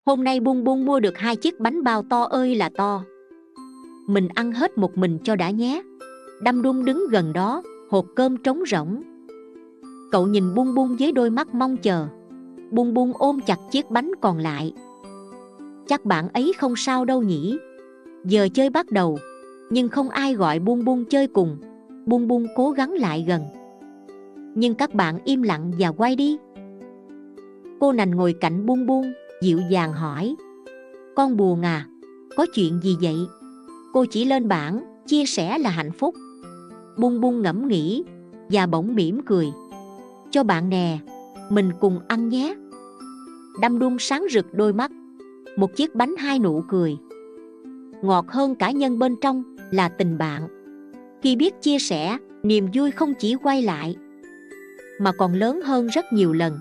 Hôm nay Bun Bun mua được 2 chiếc bánh bao to ơi là to. Mình ăn hết một mình cho đã nhé. Đăm Đum đứng gần đó, hộp cơm trống rỗng. Cậu nhìn Bun Bun với đôi mắt mong chờ. Bun Bun ôm chặt chiếc bánh còn lại. Chắc bạn ấy không sao đâu nhỉ. Giờ chơi bắt đầu, nhưng không ai gọi Bun Bun chơi cùng. Bun Bun cố gắng lại gần, nhưng các bạn im lặng và quay đi. Cô Nành ngồi cạnh Bun Bun, dịu dàng hỏi: Con buồn à? Có chuyện gì vậy? Cô chỉ lên bảng chia sẻ là hạnh phúc. Bun Bun ngẫm nghĩ và bỗng mỉm cười: Cho bạn nè, mình cùng ăn nhé. Đăm Đum sáng rực đôi mắt. Một chiếc bánh 2 nụ cười. Ngọt hơn cả nhân bên trong là tình bạn. Khi biết chia sẻ, niềm vui không chỉ quay lại mà còn lớn hơn rất nhiều lần.